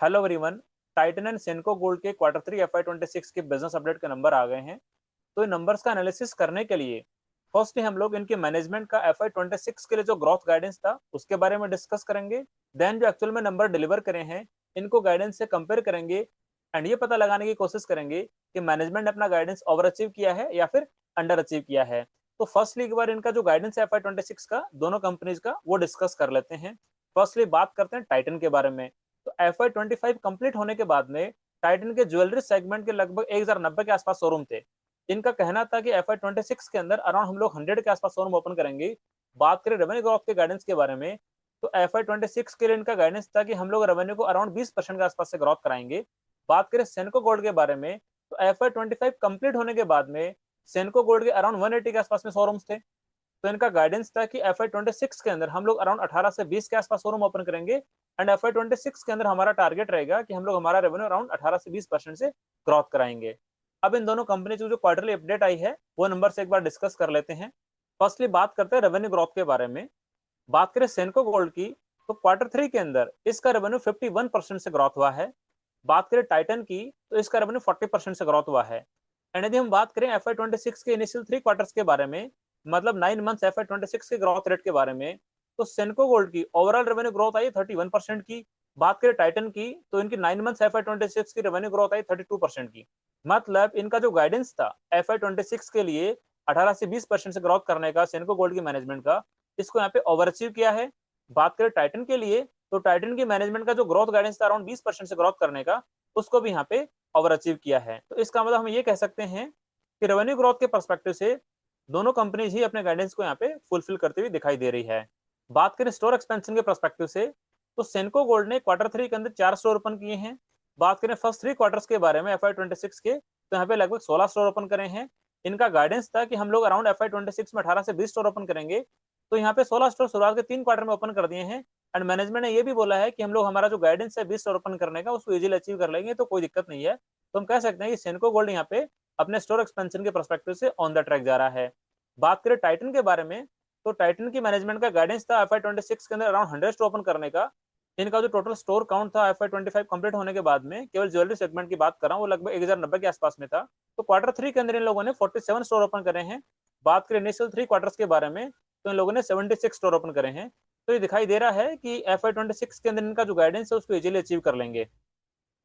Hello everyone. Titan and सेनको gold के quarter three FY26 के business update के number आ गए हैं। तो इन नंबर्स का एनालिसिस करने के लिए फर्स्टली हम लोग इनके मैनेजमेंट का FY26 के लिए जो ग्रोथ गाइडेंस था उसके बारे में डिस्कस करेंगे। देन जो एक्चुअल में नंबर डिलीवर करे हैं इनको गाइडेंस से कंपेयर करेंगे एंड ये पता लगाने की कोशिश करेंगे कि मैनेजमेंट ने अपना गाइडेंस ओवर अचीव किया है या फिर अंडर अचीव किया है। तो फर्स्टली एक बार इनका जो गाइडेंस है FY26 का दोनों कंपनीज का वो डिस्कस कर लेते हैं। फर्स्टली बात करते हैं टाइटन के बारे में। तो FY25 कंप्लीट होने के बाद में टाइटन के ज्वेलरी सेगमेंट के लगभग 1090 के आसपास शोरूम थे। इनका कहना था कि FY26 के अंदर अराउंड हम लोग 100 के आसपास शोरूम ओपन करेंगे। बात करें रेवेन्यू ग्रोथ के गाइडेंस के बारे में, तो FY26 के लिए इनका गाइडेंस था कि हम लोग रेवेन्यू को अराउंड 20% के आसपास से ग्रोथ कराएंगे। बात करें सेनको गोल्ड के बारे में, तो FY25 कंप्लीट होने के बाद में सेनको गोल्ड के अराउंड 180 के आसपास में शोरूम्स थे। तो इनका गाइडेंस था कि FY26 के अंदर हम लोग अराउंड 18 से 20 के आसपास शोरूम ओपन करेंगे एंड FY26 के अंदर हमारा टारगेट रहेगा कि हम लोग हमारा रेवेन्यू अराउंड 18 से 20% से ग्रोथ कराएंगे। अब इन दोनों कंपनी की जो क्वार्टरली अपडेट आई है वो नंबर से एक बार डिस्कस कर लेते हैं। फर्स्टली बात करते हैं रेवेन्यू ग्रोथ के बारे में। बात करें सेनको गोल्ड की, तो क्वार्टर थ्री के अंदर इसका रेवेन्यू 51% से ग्रोथ हुआ है। बात करें टाइटन की, तो इसका रेवेन्यू 40% से ग्रोथ हुआ है। एंड यदि हम बात करें FY26 के इनिशियल 3 क्वार्टर्स के बारे में, मतलब 9 मंथ्स FY26 के ग्रोथ रेट के बारे में, तो सेनको गोल्ड की ओवरऑल रेवेन्यू ग्रोथ आई 31% की। बात करें टाइटन की, तो इनकी 9 मंथ्स FY26 की रेवेन्यू ग्रोथ आई 32% की। मतलब इनका जो गाइडेंस था FY26 के लिए 18 से 20% से ग्रोथ करने का सेनको गोल्ड की मैनेजमेंट का, इसको यहाँ पे ओवर अचीव किया है। बात करें टाइटन के लिए, तो टाइटन की मैनेजमेंट का जो ग्रोथ गाइडेंस था अराउंड 20% से ग्रोथ करने का, उसको भी यहाँ पे ओवर अचीव किया है। तो इसका मतलब हम ये कह सकते हैं कि रेवेन्यू ग्रोथ के पर्सपेक्टिव से दोनों कंपनीज ही अपने गाइडेंस को यहाँ पे फुलफिल करते हुए दिखाई दे रही है। बात करें स्टोर एक्सपेंशन के पर्सपेक्टिव से, तो सेनको गोल्ड ने क्वार्टर थ्री के अंदर 4 स्टोर ओपन किए हैं। बात करें फर्स्ट 3 क्वार्टर्स के बारे में FY26 के, तो यहाँ पे लगभग 16 स्टोर ओपन करे हैं। इनका गाइडेंस था कि हम लोग अराउंड FY26 में 18 से 20 स्टोर ओपन करेंगे। तो यहाँ पे 16 स्टोर शुरुआत के 3 क्वार्टर में ओपन कर दिए हैं एंड मैनेजमेंट ने ये भी बोला है कि हम लोग हमारा जो गाइडेंस है 20 स्टोर ओपन करने का उसको इजीली अचीव कर लेंगे, तो कोई दिक्कत नहीं है। तो हम कह सकते हैं कि सेनको गोल्ड यहाँ पे अपने स्टोर एक्सपेंशन के परस्पेक्टिव से ऑन द ट्रैक जा रहा है। बात करें टाइटन के बारे में, तो टाइटन की मैनेजमेंट का गाइडेंस था FY26 के अंदर अराउंड 100 स्टोर ओपन करने का। इनका जो टोटल स्टोर काउंट था FY25 कंप्लीट होने के बाद में, केवल ज्वेलरी सेगमेंट की बात कर रहा हूँ, वो लगभग 1090 के आसपास में था। तो क्वार्टर थ्री के अंदर इन लोगों ने 47 स्टोर ओपन करे हैं। बात करें इनिशियल 3 क्वार्टर्स के बारे में, तो इन लोगों ने 76 स्टोर ओपन करे हैं। तो ये दिखाई दे रहा है कि FY26 के अंदर इनका जो गाइडेंस है उसको इजीली अचीव कर लेंगे।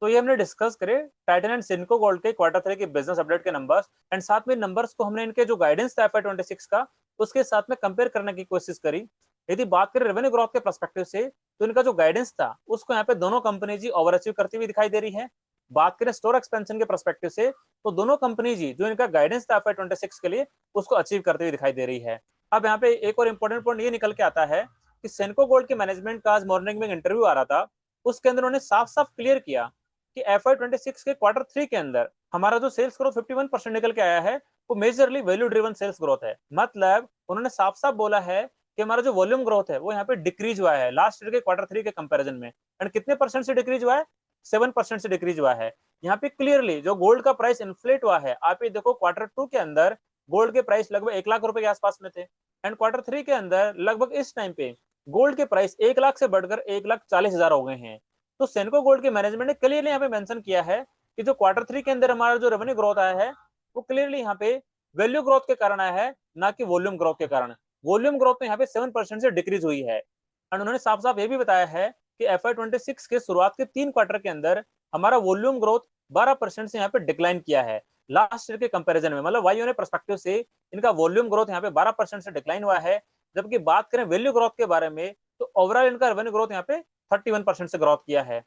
तो ये हमने डिस्कस करे टाइटन एंड सिनको गोल्ड के क्वार्टर थ्री के बिजनेस अपडेट के नंबर्स एंड साथ में नंबर्स को हमने इनके जो गाइडेंस था FY26 का उसके साथ में कंपेयर करने की कोशिश करी। यदि बात करें रेवेन्यू ग्रोथ के पर्सपेक्टिव से, तो इनका जो गाइडेंस था उसको यहाँ पे दोनों कंपनी जी ओवर अचीव करती हुई दिखाई दे रही है। बात करें स्टोर एक्सपेंशन के पर्सपेक्टिव से, तो दोनों कंपनी जी जो इनका गाइडेंस था FY26 के लिए उसको अचीव करते हुए दिखाई दे रही है। अब यहाँ पे एक और इंपॉर्टेंट पॉइंट ये निकल के आता है कि सेनको गोल्ड के मैनेजमेंट का आज मॉर्निंग में इंटरव्यू आ रहा था, उसके अंदर उन्होंने साफ साफ क्लियर किया कि FY26 के क्वार्टर थ्री के अंदर हमारा जो सेल्स ग्रोथ 51% निकल के आया है वो majorly value driven sales growth है। मतलब उन्होंने साफ साफ बोला है कि हमारा जो वॉल्यूम ग्रोथ है वो यहाँ पे डिक्रीज हुआ है लास्ट ईयर के क्वार्टर थ्री के कंपैरिजन में। एंड कितने परसेंट से डिक्रीज हुआ है? 7% से डिक्रीज हुआ है। यहाँ पे क्लियरली जो गोल्ड का प्राइस इन्फ्लेट हुआ है, आप ये देखो क्वार्टर टू के अंदर गोल्ड के प्राइस लगभग 1 लाख रुपए के आसपास में थे एंड क्वार्टर थ्री के अंदर लगभग इस टाइम पे गोल्ड के प्राइस 1 लाख से बढ़कर 1,40,000 हो गए हैं। तो सेनको गोल्ड के मैनेजमेंट ने क्लियरली यहाँ पे मेंशन किया है कि जो क्वार्टर थ्री के अंदर हमारा जो रेवेन्यू ग्रोथ आया है वो क्लियरली यहाँ पे वैल्यू ग्रोथ के कारण आया है, ना कि वॉल्यूम ग्रोथ के कारण। वॉल्यूम ग्रोथ तो यहाँ पे 7% से डिक्रीज हुई है एंड उन्होंने साफ साफ ये भी बताया है कि FY26 के शुरुआत के 3 क्वार्टर के अंदर हमारा वॉल्यूम ग्रोथ 12% से यहाँ पे डिक्लाइन किया है लास्ट ईयर के कंपैरिजन में। मतलब वाई परस्पेक्टिव से इनका वॉल्यूम ग्रोथ यहाँ पे 12% से डिक्लाइन हुआ है। जबकि बात करें वैल्यू ग्रोथ के बारे में, तो ओवरऑल इनका रेवेन्यू ग्रोथ यहाँ पे 31% से ग्रोथ किया है।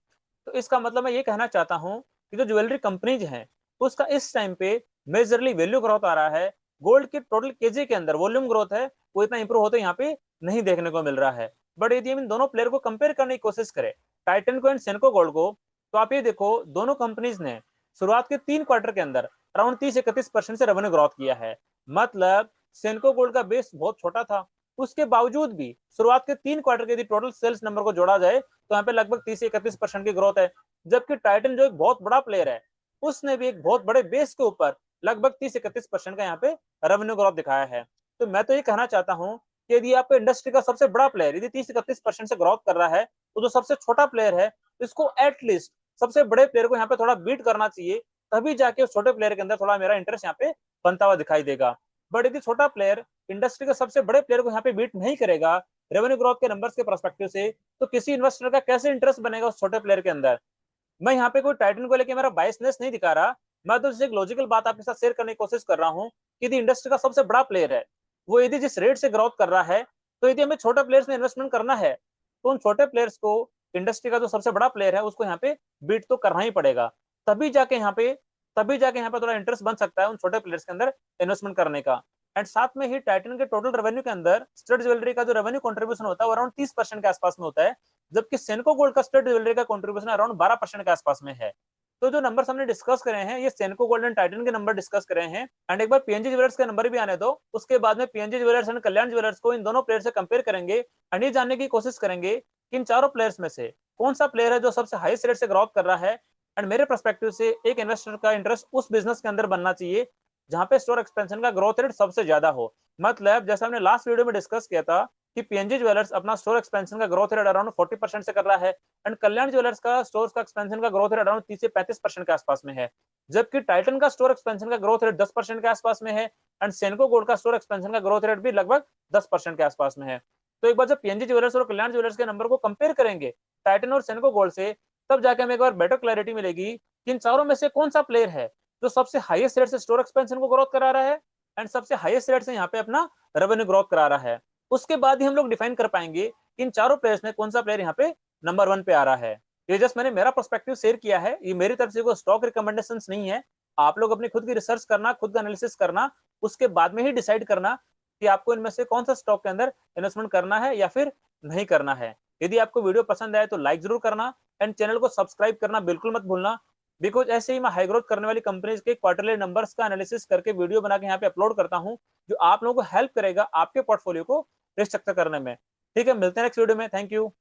तो इसका मतलब मैं ये कहना चाहता हूँ कि जो ज्वेलरी कंपनीज हैं उसका इस टाइम पे मेजरली वैल्यू ग्रोथ आ रहा है। गोल्ड के टोटल केजी के अंदर वॉल्यूम ग्रोथ है वो इतना इंप्रूव होते यहाँ पे नहीं देखने को मिल रहा है। बट यदि हम इन दोनों प्लेयर को कंपेयर करने की कोशिश करें, टाइटन को एंड सेनको गोल्ड को, तो आप ये देखो दोनों कंपनीज ने शुरुआत के 3 क्वार्टर के अंदर अराउंड 30-31% से रेवेन्यू ग्रोथ किया है। मतलब सेनको गोल्ड का बेस बहुत छोटा था, उसके बावजूद भी शुरुआत के 3 क्वार्टर के यदि टोटल सेल्स नंबर को जोड़ा जाए तो यहाँ पे लगभग 30 से 31% की ग्रोथ है। जबकि टाइटन जो एक बहुत बड़ा प्लेयर है उसने भी एक बहुत बड़े बेस के ऊपर लगभग 30 से 31% का यहाँ पे रेवेन्यू ग्रोथ दिखाया है। तो मैं तो ये कहना चाहता हूँ कि यदि आपका इंडस्ट्री का सबसे बड़ा प्लेयर यदि 30 से 31% से ग्रोथ कर रहा है, तो जो सबसे छोटा प्लेयर है इसको एटलीस्ट सबसे बड़े प्लेयर को यहाँ पे थोड़ा बीट करना चाहिए, तभी जाके उस छोटे प्लेयर के अंदर थोड़ा मेरा इंटरेस्ट यहाँ पे बनता हुआ दिखाई देगा। बट यदि छोटा प्लेयर इंडस्ट्री के सबसे बड़े प्लेयर को यहाँ पे बीट नहीं करेगा रेवेन्यू ग्रोथ के नंबर्स के परस्पेक्टिव से, तो किसी इन्वेस्टर का कैसे इंटरेस्ट बनेगा उस छोटे प्लेयर के अंदर। मैं यहाँ पे कोई टाइटन को लेके मेरा बायसनेस नहीं दिखा रहा, मैं तो एक लॉजिकल बात आपके साथ शेयर करने की कोशिश कर रहा हूँ कि यदि इंडस्ट्री का सबसे बड़ा प्लेयर है, वो यदि जिस रेट से ग्रोथ कर रहा है, तो यदि हमें छोटे प्लेयर्स में इन्वेस्टमेंट करना है, तो उन छोटे प्लेयर्स को इंडस्ट्री का जो सबसे बड़ा प्लेयर है उसको यहाँ पे बीट तो करना ही पड़ेगा, तभी जाके यहाँ पे थोड़ा इंटरेस्ट बन सकता है उन छोटे प्लेयर्स के अंदर इन्वेस्टमेंट करने का। एंड साथ में ही टाइटन के टोटल रेवेन्यू के अंदर स्टड ज्वेलरी का जो रेवेन्यू कंट्रीब्यूशन होता है वो अराउंड 30% के आसपास में होता है, जबकि सेनको गोल्ड का स्टड ज्वेलरी का कंट्रीब्यूशन अराउंड 12% के आसपास में है। तो जो नंबर्स हमने डिस्कस करे हैं ये सेनको गोल्ड एंड टाइटन के नंबर डिस्कस करे हैं, एंड एक बार पीएनजी ज्वेलर्स के नंबर भी आने दो, उसके बाद में PNG jewellers and Kalyan jewellers को इन दोनों प्लेयर से कंपेयर करेंगे एंड ये जानने की कोशिश करेंगे कि इन चारों प्लेयर्स में से कौन सा प्लेयर है जो सबसे हाईएस्ट रेट से ग्रोथ कर रहा है। एंड मेरे पर्सपेक्टिव से एक इन्वेस्टर का इंटरेस्ट उस बिजनेस के अंदर बनना चाहिए जहां पे स्टोर एक्सपेंशन का ग्रोथ रेट सबसे ज्यादा हो। मतलब जैसा हमने लास्ट वीडियो में डिस्कस किया था कि पीएनजी ज्वेलर्स अपना स्टोर एक्सपेंशन का ग्रोथ रेट अराउंड 40% से कर रहा है, एंड कल्याण ज्वेलर्स का स्टोर का एक्सपेंशन का ग्रोथ रेट अराउंड 30 से 35% के आसपास में है, जबकि टाइटन का स्टोर एक्सपेंशन का ग्रोथ रेट 10% के आसपास में है, एंड सेनको गोल्ड का स्टोर एक्सपेंशन का ग्रोथ रेट भी लगभग 10% के आसपास में है। तो एक बार जब पीएनजी ज्वेलर्स और कल्याण ज्वेलर्स के नंबर को कंपेयर करेंगे टाइटन और सेनको गोल्ड से, तब जाके हमें एक बार बेटर क्लैरिटी मिलेगी कि इन चारों में से कौन सा प्लेयर है जो सबसे हाईएस्ट रेट से स्टोर एक्सपेंशन को ग्रोथ करा रहा है एंड सबसे हाईएस्ट रेट से यहाँ पे अपना रेवेन्यू ग्रोथ करा रहा है। उसके बाद ही हम लोग डिफाइन कर पाएंगे कि इन चारों प्लेयर्स में कौन सा प्लेयर यहाँ पे नंबर 1 पे आ रहा है। ये जस्ट मैंने मेरा पर्सपेक्टिव शेयर किया है, ये मेरी तरफ से कोई स्टॉक रिकमेंडेशन नहीं है। आप लोग अपनी खुद की रिसर्च करना, खुद का एनालिसिस करना, उसके बाद में ही डिसाइड करना कि आपको इनमें से कौन सा स्टॉक के अंदर इन्वेस्टमेंट करना है या फिर नहीं करना है। यदि आपको वीडियो पसंद आए तो लाइक जरूर करना एंड चैनल को सब्सक्राइब करना बिल्कुल मत भूलना, बिकॉज ऐसे ही मैं हाई ग्रोथ करने वाली कंपनीज के क्वार्टरली नंबर्स का एनालिसिस करके वीडियो बना के यहाँ पे अपलोड करता हूँ, जो आप लोगों को हेल्प करेगा आपके पोर्टफोलियो को रिस्ट्रक्चर करने में। ठीक है, मिलते हैं नेक्स्ट वीडियो में। Thank you.